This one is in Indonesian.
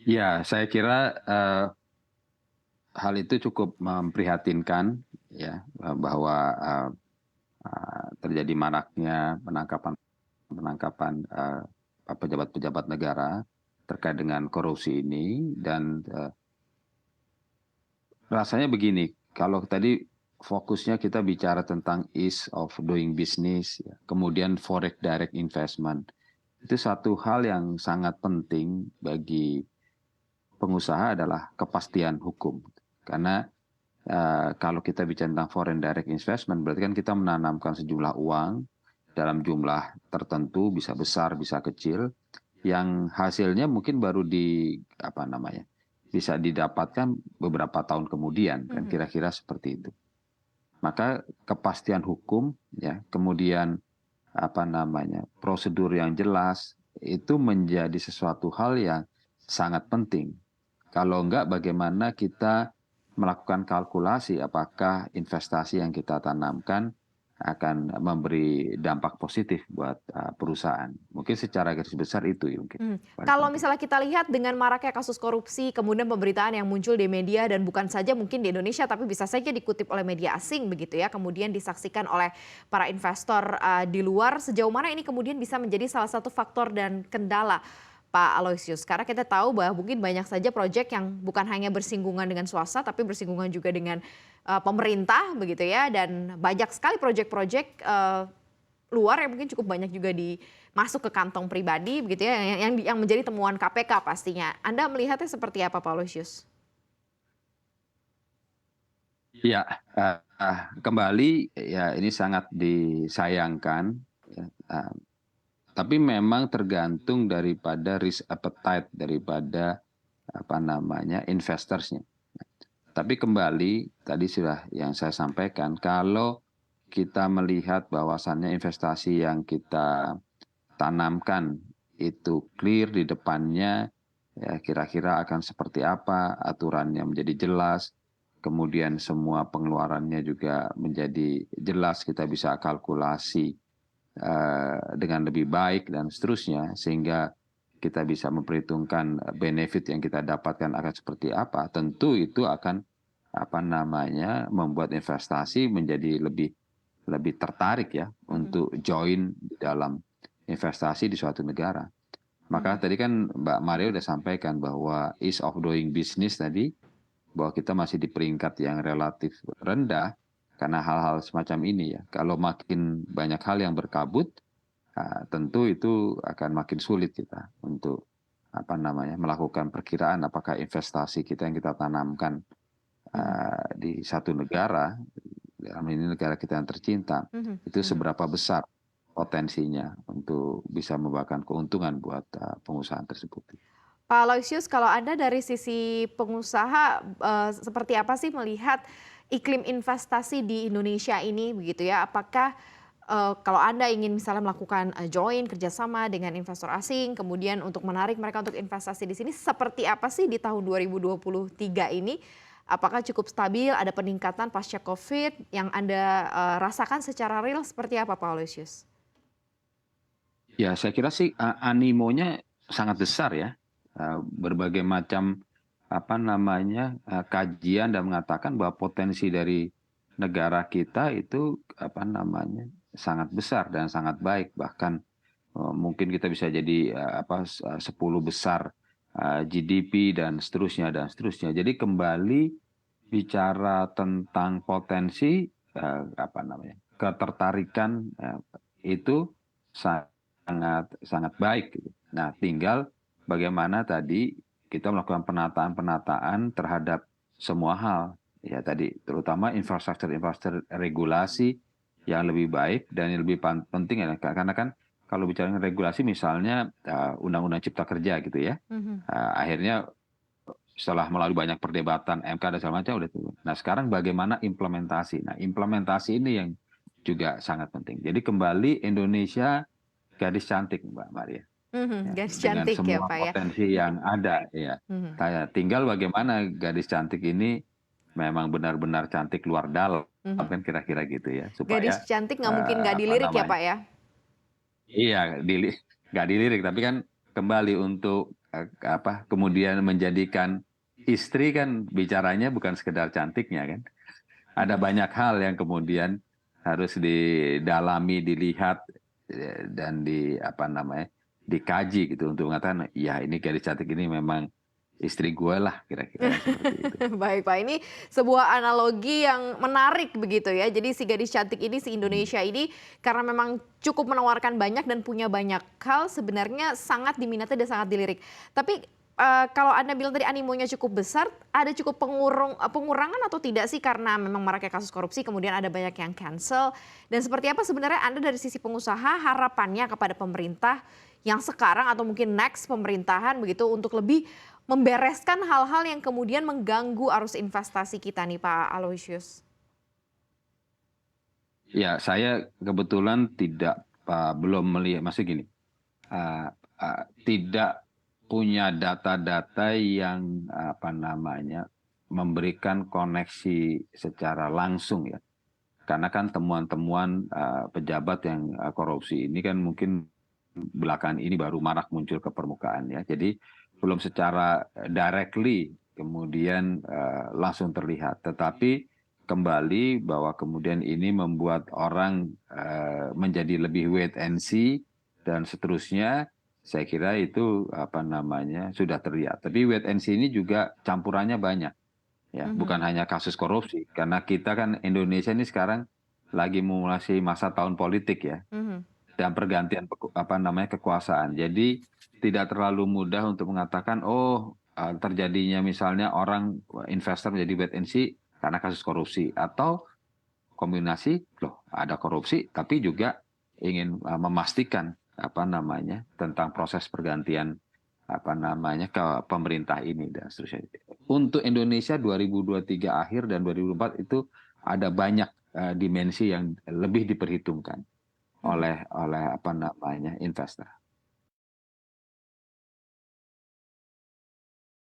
Ya, saya kira hal itu cukup memprihatinkan ya, bahwa terjadi maraknya penangkapan pejabat-pejabat negara terkait dengan korupsi ini dan rasanya begini, kalau tadi fokusnya kita bicara tentang ease of doing business, ya, kemudian foreign direct investment, itu satu hal yang sangat penting bagi pengusaha adalah kepastian hukum. Karena kalau kita bicara tentang foreign direct investment, berarti kan kita menanamkan sejumlah uang dalam jumlah tertentu, bisa besar, bisa kecil, yang hasilnya mungkin baru bisa didapatkan beberapa tahun kemudian, kan Mhm. kira-kira seperti itu. Maka kepastian hukum, ya, kemudian prosedur yang jelas itu menjadi sesuatu hal yang sangat penting. Kalau enggak, bagaimana kita melakukan kalkulasi apakah investasi yang kita tanamkan akan memberi dampak positif buat perusahaan. Mungkin secara garis besar itu ya mungkin paling Kalau penting. misalnya kita lihat dengan maraknya kasus korupsi, kemudian pemberitaan yang muncul di media dan bukan saja mungkin di Indonesia, tapi bisa saja dikutip oleh media asing begitu ya, kemudian disaksikan oleh para investor di luar, sejauh mana ini kemudian bisa menjadi salah satu faktor dan kendala, Pak Aloysius? Karena kita tahu bahwa mungkin banyak saja proyek yang bukan hanya bersinggungan dengan swasta, tapi bersinggungan juga dengan pemerintah begitu ya, dan banyak sekali proyek-proyek luar yang mungkin cukup banyak juga masuk ke kantong pribadi begitu ya, yang menjadi temuan KPK pastinya. Anda melihatnya seperti apa, Pak Aloysius? Ya, kembali ya ini sangat disayangkan, ya, tapi memang tergantung daripada risk appetite daripada investorsnya. Tapi kembali tadi sudah yang saya sampaikan, kalau kita melihat bahwasannya investasi yang kita tanamkan itu clear di depannya, ya kira-kira akan seperti apa, aturannya menjadi jelas, kemudian semua pengeluarannya juga menjadi jelas, kita bisa kalkulasi dengan lebih baik dan seterusnya, sehingga kita bisa memperhitungkan benefit yang kita dapatkan akan seperti apa. Tentu itu akan membuat investasi menjadi lebih lebih tertarik ya Mhm, untuk join di dalam investasi di suatu negara. Maka mhm, tadi kan Mbak Mario sudah sampaikan bahwa ease of doing business tadi, bahwa kita masih di peringkat yang relatif rendah karena hal-hal semacam ini ya. Kalau makin banyak hal yang berkabut, tentu itu akan makin sulit kita untuk melakukan perkiraan apakah investasi kita yang kita tanamkan mhm, di satu negara, dalam ini negara kita yang tercinta, mhm, itu mhm. seberapa besar potensinya untuk bisa membawakan keuntungan buat pengusaha tersebut. Pak Aloysius, kalau Anda dari sisi pengusaha, seperti apa sih melihat iklim investasi di Indonesia ini begitu ya? Apakah, kalau Anda ingin misalnya melakukan, join kerjasama dengan investor asing, kemudian untuk menarik mereka untuk investasi di sini, seperti apa sih di tahun 2023 ini? Apakah cukup stabil, ada peningkatan pasca Covid yang Anda, rasakan secara real seperti apa, Pak Aloysius? Ya, saya kira sih animonya sangat besar ya. Berbagai macam kajian dan mengatakan bahwa potensi dari negara kita itu sangat besar dan sangat baik, bahkan mungkin kita bisa jadi 10 besar GDP dan seterusnya. Jadi kembali bicara tentang potensi ketertarikan itu sangat sangat baik gitu. Nah, tinggal bagaimana tadi kita melakukan penataan-penataan terhadap semua hal. Ya tadi, terutama infrastruktur regulasi yang lebih baik dan yang lebih penting ya, karena kan kalau bicara regulasi misalnya Undang-Undang Cipta Kerja gitu ya, Mhm. akhirnya setelah melalui banyak perdebatan MK dan segala macam udah turun. Nah sekarang bagaimana implementasi? Nah implementasi ini yang juga sangat penting. Jadi kembali Indonesia gadis cantik Mbak Maria, Mhm, ya, garis dengan cantik ya, semua Pak, ya? potensi yang ada. Ya. Mhm. Tinggal bagaimana gadis cantik ini memang benar-benar cantik luar dalam Mhm. kan kira-kira gitu ya Gadis supaya cantik nggak mungkin nggak apa dilirik ya, namanya Pak, ya? iya nggak dilirik tapi kan kembali untuk kemudian menjadikan istri kan bicaranya bukan sekedar cantiknya kan. Ada banyak hal yang kemudian harus didalami, dilihat dan dikaji gitu untuk mengatakan ya ini gadis cantik ini memang istri gue lah kira-kira seperti itu. Baik Pak, ini sebuah analogi yang menarik begitu ya. Jadi si gadis cantik ini, si Indonesia ini karena memang cukup menawarkan banyak dan punya banyak hal sebenarnya sangat diminati dan sangat dilirik. Tapi kalau Anda bilang tadi animonya cukup besar, ada cukup pengurangan atau tidak sih karena memang maraknya kasus korupsi kemudian ada banyak yang cancel. Dan seperti apa sebenarnya Anda dari sisi pengusaha harapannya kepada pemerintah yang sekarang atau mungkin next pemerintahan begitu untuk lebih membereskan hal-hal yang kemudian mengganggu arus investasi kita nih Pak Aloysius? Ya, saya kebetulan belum melihat, gini, tidak punya data-data yang memberikan koneksi secara langsung ya. Karena kan temuan-temuan pejabat yang korupsi ini kan mungkin belakangan ini baru marak muncul ke permukaan ya. Jadi belum secara directly kemudian langsung terlihat. Tetapi kembali bahwa kemudian ini membuat orang menjadi lebih wait and see dan seterusnya. Saya kira itu sudah terlihat. Tapi wait and see ini juga campurannya banyak. Ya, bukan hanya kasus korupsi, karena kita kan Indonesia ini sekarang lagi memulai masa tahun politik ya, dan pergantian kekuasaan. Jadi tidak terlalu mudah untuk mengatakan terjadinya misalnya orang investor menjadi wait and see karena kasus korupsi atau kombinasi ada korupsi tapi juga ingin memastikan tentang proses pergantian ke pemerintah ini dan seterusnya. Untuk Indonesia 2023 akhir dan 2024 itu ada banyak dimensi yang lebih diperhitungkan oleh investor.